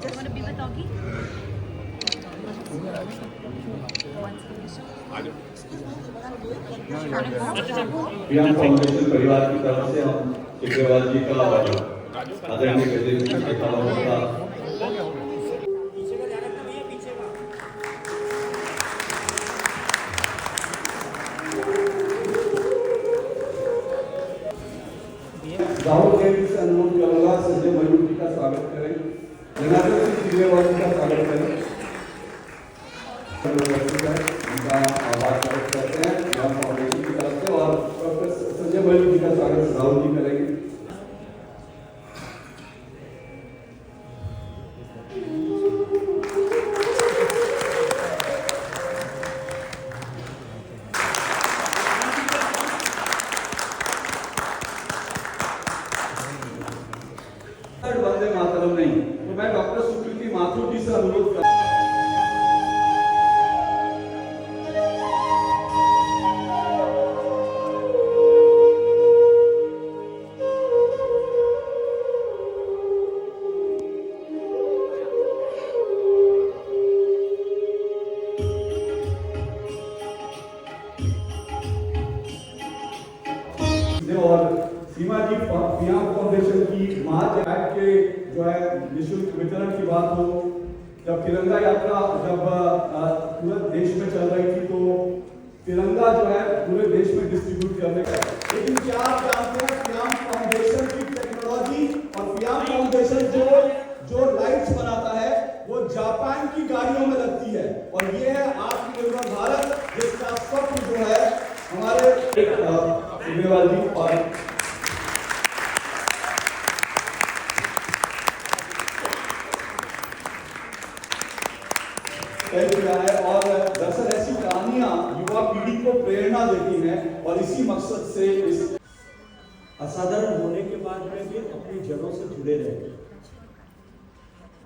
be with Augie? PM foundation परिवार की तरफ से हम सिग्रीवाल जी का और आदरणीय गजेंद्र सिंह शेखावत का राहुल गांधी से अनुरोध करूंगा संजय मयूर जी का स्वागत करें, जनार्दन सिंह सिग्रीवाल जी का स्वागत करें। उनका आभार प्रकट करते हैं पीएम फाउंडेशन की तरफ से और डॉक्टर संजय मयूर जी का स्वागत राहुल जी करेंगे। वंदे मातरम नहीं तो मैं डॉक्टर सुकृति माथुर जी से अनुरोध कर और सीमा जी पीएम फाउंडेशन की मार्च एक्ट के जो है निःशुल्क वितरण की बात हो, जब तिरंगा यात्रा जब पूरे देश में चल रही थी तो तिरंगा जो है पूरे देश में डिस्ट्रीब्यूट करने का, लेकिन क्या आप जानते हैं पीएम फाउंडेशन की टेक्नोलॉजी और पीएम फाउंडेशन जो लाइट्स बनाता है वो जापान की गाड़ियों में लगती है और ये है आत्मनिर्भर भारत जिसका स्वप्न जो है हमारे सिग्रीवाल जी और किया है और दरअसल ऐसी कहानियां युवा पीढ़ी को प्रेरणा देती हैं और इसी मकसद से इस असाधारण होने के बाद में भी अपनी जड़ों से जुड़े रहे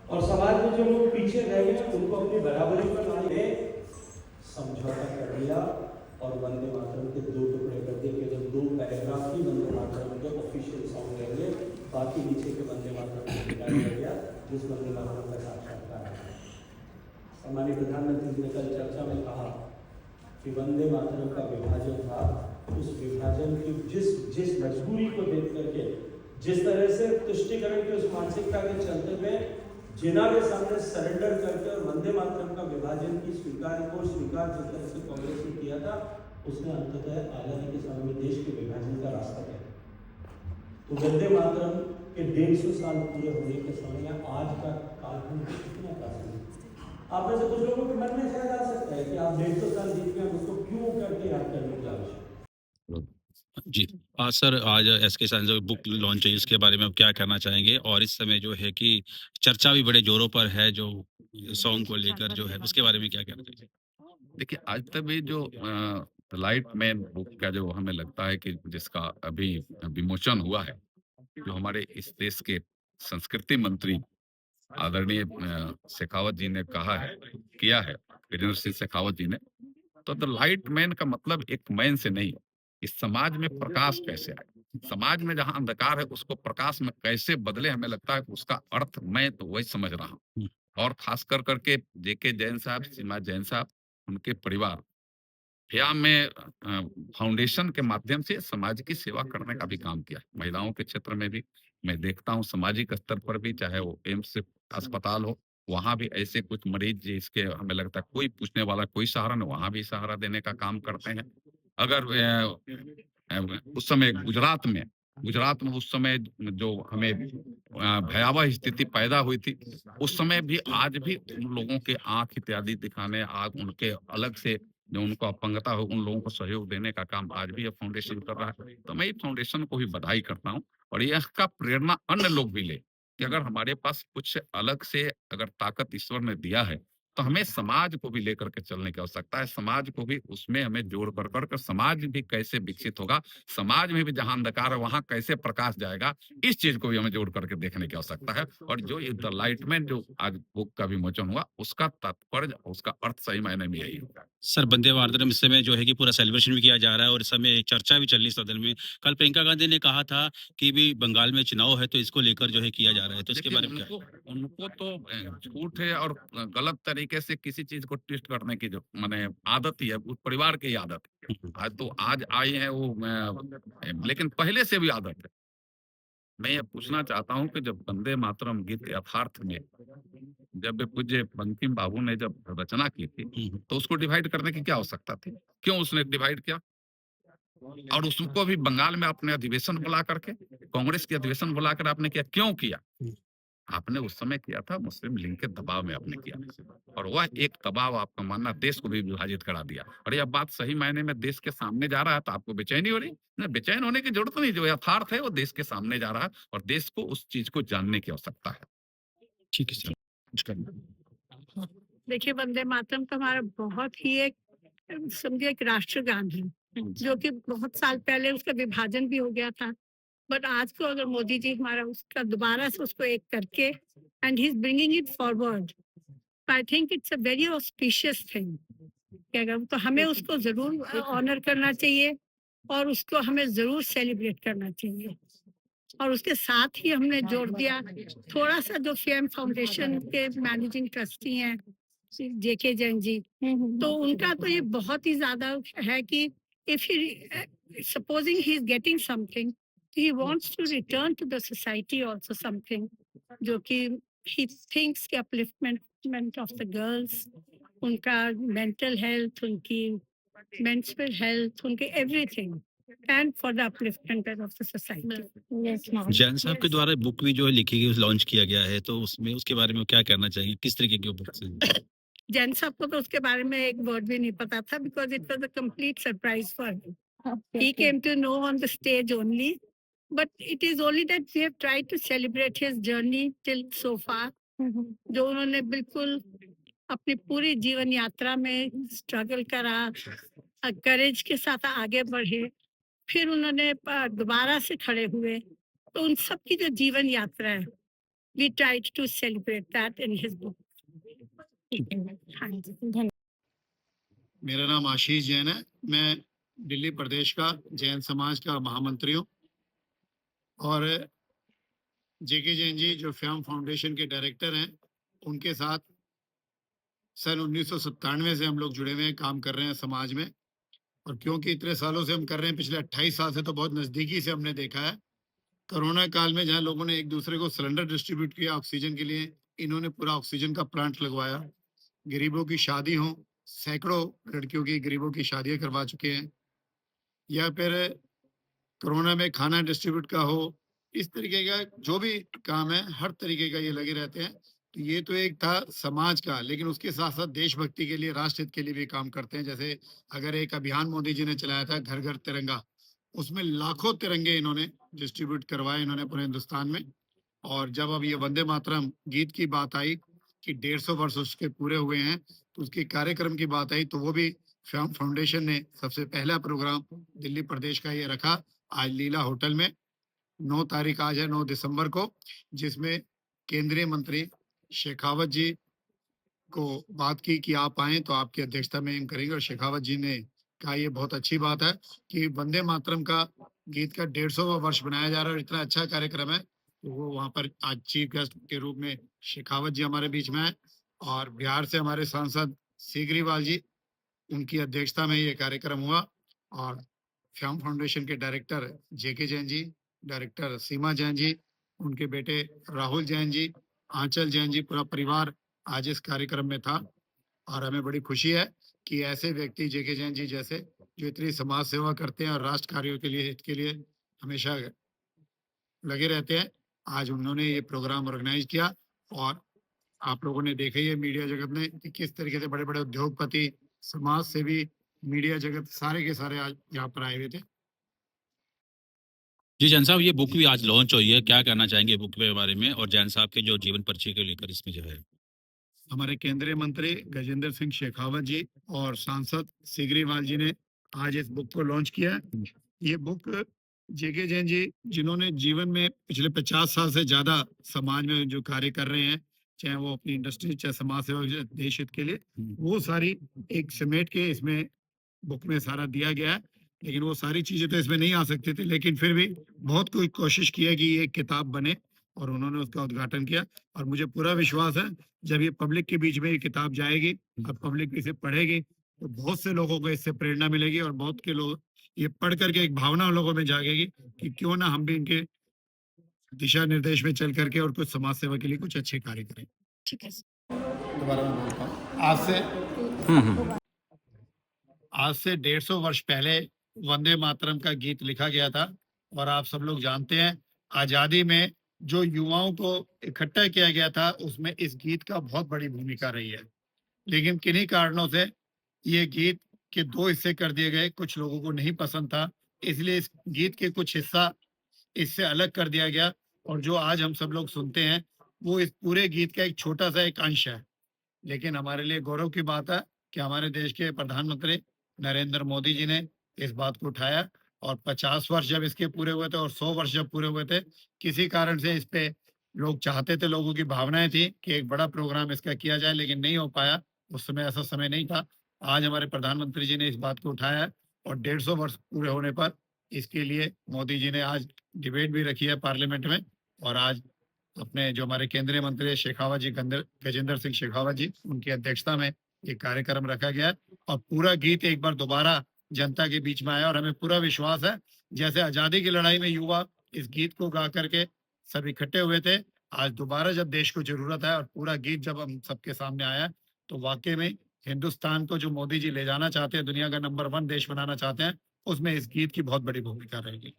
और समाज में जो लोग पीछे रह गए उनको अपनी बराबरी पर लाने समझौता कर लिया और वंदे मातरम के 2 टुकड़े कर दिए। केवल 2 पैराग्राफ ही वंदे मातरम के ऑफिशियल सॉन्ग रहेंगे, बाकी नीचे के वंदे मातरम को निकाल दिया गया जिस वंदे मातरम का साक्षात्कार है। हमारे प्रधानमंत्री जी ने कल चर्चा में कहा कि वंदे मातरम का विभाजन था, उस विभाजन की जिस मजबूरी को देख करके जिस तरह से तुष्टिकरण की उस मानसिकता के चलते हुए जिना के सामने सरेंडर करके और वंदे मातरम का विभाजन की स्वीकार जिस तरह से कांग्रेस ने किया था, उसने अंततः आजादी के समय में देश के विभाजन का रास्ता किया। तो वंदे मातरम के 150 साल पूरे होने के समय आज का कालखंड कितना प्रासंगिक। आप में से कुछ लोगों के मन में शायद आ सकता है कि आप 150 साल जीत गए, उसको क्यों करके याद करने की आवश्यकता जी। सर, आज एसके साइंस बुक लॉन्च है, इसके बारे में आप क्या कहना चाहेंगे? और इस समय जो है कि चर्चा भी बड़े जोरों पर है जो सॉन्ग को लेकर जो है, उसके बारे में क्या कहना चाहिए? देखिए, आज तक भी जो लाइट मैन बुक का जो हमें लगता है कि जिसका अभी विमोचन हुआ है, जो हमारे इस देश के संस्कृति मंत्री आदरणीय शेखावत जी ने कहा है, किया है, गजेंद्र सिंह शेखावत जी ने, तो द लाइट मैन का मतलब एक मैन से नहीं, इस समाज में प्रकाश कैसे आए, समाज में जहां अंधकार है उसको प्रकाश में कैसे बदले। हमें लगता है कि उसका अर्थ मैं तो वही समझ रहा हूँ। और खास कर करके जेके जैन साहब, सीमा जैन साहब, उनके परिवार भैया में फाउंडेशन के माध्यम से समाज की सेवा करने का भी काम किया। महिलाओं के क्षेत्र में भी मैं देखता हूँ, सामाजिक स्तर पर भी, चाहे वो एम्स अस्पताल हो, वहां भी ऐसे कुछ मरीज जिसके हमें लगता है कोई पूछने वाला कोई सहारा नहीं, वहां भी सहारा देने का काम करते हैं। अगर उस समय गुजरात में उस समय जो हमें भयावह स्थिति पैदा हुई थी, उस समय भी आज भी उन लोगों के आंख इत्यादि दिखाने, आग उनके अलग से जो उनको अपंगता हो, उन लोगों को सहयोग देने का काम आज भी ये फाउंडेशन कर रहा है। तो मैं फाउंडेशन को भी बधाई करता हूँ और इसका प्रेरणा अन्य लोग भी ले कि अगर हमारे पास कुछ अलग से अगर ताकत ईश्वर ने दिया है तो हमें समाज को भी लेकर के चलने की आवश्यकता है। समाज को भी उसमें हमें जोड़ कर समाज भी कैसे विकसित होगा, समाज में भी जहां अंधकार है वहां कैसे प्रकाश जाएगा, इस चीज को भी हमें जोड़ करके देखने की आवश्यकता है। और जो ये द लाइटमैन जो आज बुक का विमोचन हुआ, उसका तात्पर्य, उसका अर्थ सही मायने में यही होगा। सर, वंदे मातरम इस समय जो है कि पूरा सेलिब्रेशन भी किया जा रहा है और इस समय एक चर्चा भी चल रही है सदन में। कल प्रियंका गांधी ने कहा था कि भी बंगाल में चुनाव है तो इसको लेकर जो है किया जा रहा है, तो इसके देखिए बारे में क्या? उनको तो झूठ है और गलत तरीके से किसी चीज को ट्विस्ट करने की जो माने आदत ही है, उस परिवार की आदत है। आज तो आज आई है वो लेकिन पहले से भी आदत है। मैं ये पूछना चाहता हूँ कि जब वंदे मातरम गीत यथार्थ में जब ये पूज्य बंकिम बाबू ने जब रचना की थी, हुँ, तो उसको डिवाइड करने की क्या आवश्यकता थी? क्यों उसने डिवाइड किया? और उसको भी बंगाल में आपने अधिवेशन बुला करके, कांग्रेस की अधिवेशन बुलाकर आपने किया, क्यों किया? हुँ। आपने उस समय किया था मुस्लिम लीग के दबाव में आपने किया, और वह एक दबाव आपका मानना देश को भी विभाजित करा दिया, और यह बात सही मायने में देश के सामने जा रहा है, तो आपको बेचैनी हो रही है? बेचैन होने की जरूरत नहीं, जो यथार्थ है वो देश के सामने जा रहा है और देश को उस चीज को जानने की आवश्यकता है। ठीक है सर। देखिए, वंदे मातरम तो हमारा बहुत ही एक समझिए एक राष्ट्रगान है, जो कि बहुत साल पहले उसका विभाजन भी हो गया था। बट आज को अगर मोदी जी हमारा उसका दोबारा से उसको एक करके and he is bringing it forward, I think it's a very auspicious thing. अगर तो हमें उसको जरूर ऑनर करना चाहिए और उसको हमें जरूर सेलिब्रेट करना चाहिए। और उसके साथ ही हमने जोड़ दिया थोड़ा सा, जो फेम फाउंडेशन के मैनेजिंग ट्रस्टी हैं जेके जैन जी, तो उनका तो ये बहुत ही ज्यादा है कि if he supposing he is getting something, he wants to return to the society also something, जो कि ही थिंक्स कि अपलिफ्टमेंट ऑफ द गर्ल्स, उनका मेंटल हेल्थ, उनकी मेंस्ट्रुअल हेल्थ, उनके everything, and for the upliftment of the society. Jain साहब के द्वारा book भी जो है लिखी गई, लॉन्च किया गया है, तो उसमें उसके बारे में क्या कहना चाहेंगे? किस तरीके की बुक्स हैं? जैन साहब को तो उसके बारे में एक वर्ड भी नहीं पता था, because it was a complete surprise for him. He came to know on the stage only, but it is only that we have tried to celebrate his journey till so far. जो उन्होंने बिल्कुल अपनी पूरी जीवन यात्रा में struggle करा, करेज के साथ आगे बढ़े, फिर उन्होंने दोबारा से खड़े हुए, तो उन सब की जो जीवन यात्रा है, we tried to celebrate that in his book. हाँ जी, धन्यवाद। मेरा नाम आशीष जैन है। मैं दिल्ली प्रदेश का जैन समाज का महामंत्री हूँ, और जेके जैन जी जो फ्याम फाउंडेशन के डायरेक्टर हैं, उनके साथ सन 1997 से हम लोग जुड़े हुए हैं, काम कर रहे हैं समाज में। और क्योंकि इतने सालों से हम कर रहे हैं, पिछले 28 साल से तो बहुत नज़दीकी से हमने देखा है। कोरोना काल में जहाँ लोगों ने एक दूसरे को सिलेंडर डिस्ट्रीब्यूट किया ऑक्सीजन के लिए, इन्होंने पूरा ऑक्सीजन का प्लांट लगवाया। गरीबों की शादी हो, सैकड़ों लड़कियों की गरीबों की शादियां करवा चुके हैं। या फिर कोरोना में खाना डिस्ट्रीब्यूट का हो, इस तरीके का जो भी काम है, हर तरीके का ये लगे रहते हैं। तो ये तो एक था समाज का, लेकिन उसके साथ साथ देशभक्ति के लिए, राष्ट्रहित के लिए भी काम करते हैं। जैसे अगर एक अभियान मोदी जी ने चलाया था, घर घर तिरंगा, उसमें लाखों तिरंगे इन्होंने डिस्ट्रीब्यूट करवाए इन्होंने पूरे हिंदुस्तान में। और जब अब ये वंदे मातरम गीत की बात आई कि 150 वर्ष उसके पूरे हुए हैं, तो उसके कार्यक्रम की बात आई, तो वो भी फ्याम फाउंडेशन ने सबसे पहला प्रोग्राम दिल्ली प्रदेश का ये रखा आज लीला होटल में। 9 तारीख आज है, 9 दिसंबर को, जिसमें केंद्रीय मंत्री शेखावत जी को बात की कि आप आए तो आपकी अध्यक्षता में हम करेंगे। और शेखावत जी ने कहा ये बहुत अच्छी बात है कि वंदे मातरम का गीत का 150वां वर्ष बनाया जा रहा है और इतना अच्छा कार्यक्रम है। तो वो वहाँ पर आज चीफ गेस्ट के रूप में शेखावत जी हमारे बीच में है, और बिहार से हमारे सांसद सीगरीवाल जी, उनकी अध्यक्षता में ये कार्यक्रम हुआ। और फ्याम फाउंडेशन के डायरेक्टर जेके जैन जी, डायरेक्टर सीमा जैन जी, उनके बेटे राहुल जैन जी, आंचल जैन जी, पूरा परिवार आज इस कार्यक्रम में था। और हमें बड़ी खुशी है कि ऐसे व्यक्ति जेके जैन जी जैसे, जो इतनी समाज सेवा करते हैं और राष्ट्र कार्यों के लिए, हित के लिए हमेशा लगे रहते हैं, आज उन्होंने ये प्रोग्राम ऑर्गेनाइज किया। और आप लोगों ने देखा ही है मीडिया जगत में कि किस तरीके से बड़े बड़े उद्योगपति, समाज सेवी, मीडिया जगत सारे के सारे आज यहाँ पर आए हुए थे। जी, जैन साहब, ये बुक भी आज लॉन्च हुई है, क्या कहना चाहेंगे बुक के बारे में और जैन साहब के जो जीवन परिचय को लेकर इसमें जो है? हमारे केंद्रीय मंत्री गजेंद्र सिंह शेखावत जी और सांसद सीगरीवाल जी ने आज इस बुक को लॉन्च किया है। ये बुक जेके जैन जी, जिन्होंने जीवन में पिछले 50 साल से ज्यादा समाज में जो कार्य कर रहे हैं, चाहे वो अपनी इंडस्ट्री, चाहे समाज सेवा, चाहे देश हित के लिए, वो सारी एक समेट के इसमें बुक में सारा दिया गया है। लेकिन वो सारी चीजें तो इसमें नहीं आ सकती थी, लेकिन फिर भी बहुत कोई कोशिश की है कि ये एक किताब बने, और उन्होंने उसका उद्घाटन किया। और मुझे पूरा विश्वास है जब ये पब्लिक के बीच में ये किताब जाएगी और पब्लिक इसे पढ़ेगी तो बहुत से लोगों को इससे प्रेरणा मिलेगी, और बहुत के लोग ये पढ़ करके एक भावना उन लोगों में जागेगी कि क्यों ना हम भी इनके दिशा निर्देश में चल करके और कुछ समाज सेवा के लिए कुछ अच्छे कार्य करें। ठीक है। दोबारा मैं बोलता हूँ, आज से 150 वर्ष पहले वंदे मातरम का गीत लिखा गया था। और आप सब लोग जानते हैं, आजादी में जो युवाओं को इकट्ठा किया गया था उसमें इस गीत का बहुत बड़ी भूमिका रही है। लेकिन किन्हीं कारणों से ये गीत के 2 हिस्से कर दिए गए, कुछ लोगों को नहीं पसंद था, इसलिए इस गीत के कुछ हिस्सा इससे अलग कर दिया गया। और जो आज हम सब लोग सुनते हैं वो इस पूरे गीत का एक छोटा सा एक अंश है। लेकिन हमारे लिए गौरव की बात है कि हमारे देश के प्रधानमंत्री नरेंद्र मोदी जी ने इस बात को उठाया, और 50 वर्ष जब इसके पूरे हुए थे और 100 वर्ष जब पूरे हुए थे, किसी कारण से इस पे लोग चाहते थे, लोगों की भावनाएं थी कि एक बड़ा प्रोग्राम इसका किया जाए, लेकिन नहीं हो पाया। उस समय ऐसा समय नहीं था। आज हमारे प्रधानमंत्री जी ने इस बात को उठाया है, और 150 वर्ष पूरे होने पर इसके लिए मोदी जी ने आज डिबेट भी रखी है पार्लियामेंट में। और आज अपने जो हमारे केंद्रीय मंत्री है शेखावत जी, गजेंद्र सिंह शेखावत जी, उनकी अध्यक्षता में एक कार्यक्रम रखा गया है। और पूरा गीत एक बार दोबारा जनता के बीच में आया, और हमें पूरा विश्वास है जैसे आजादी की लड़ाई में युवा इस गीत को गा करके सब इकट्ठे हुए थे, आज दोबारा जब देश को जरूरत है और पूरा गीत जब हम सबके सामने आया, तो वाकई में हिंदुस्तान को जो मोदी जी ले जाना चाहते हैं, दुनिया का नंबर 1 देश बनाना चाहते हैं, उसमें इस गीत की बहुत बड़ी भूमिका रहेगी।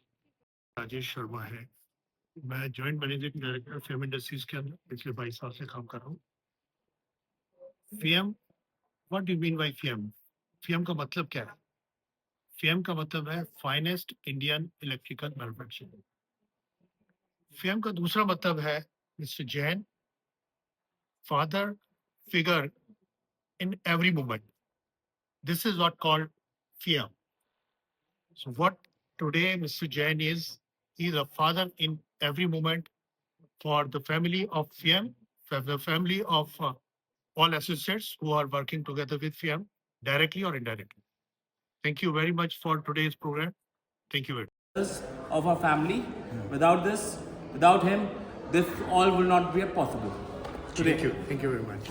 राजेश शर्मा है, मैं joint managing director film industries के अंदर पिछले 22 साल से काम कर रहा हूँ। FM, what do you mean by FM? FM का मतलब क्या है? फीएम का मतलब है finest Indian electrical manufacturing. FM का दूसरा मतलब है mister Jain, father figure in every moment. This is what called FM. So what today Mr. Jain is, he is a father in every moment for the family of FIAM, for the family of all associates who are working together with FIAM, directly or indirectly. Thank you very much for today's program. Thank you very much. Of our family. Without him, this all will not be possible. Thank you very much.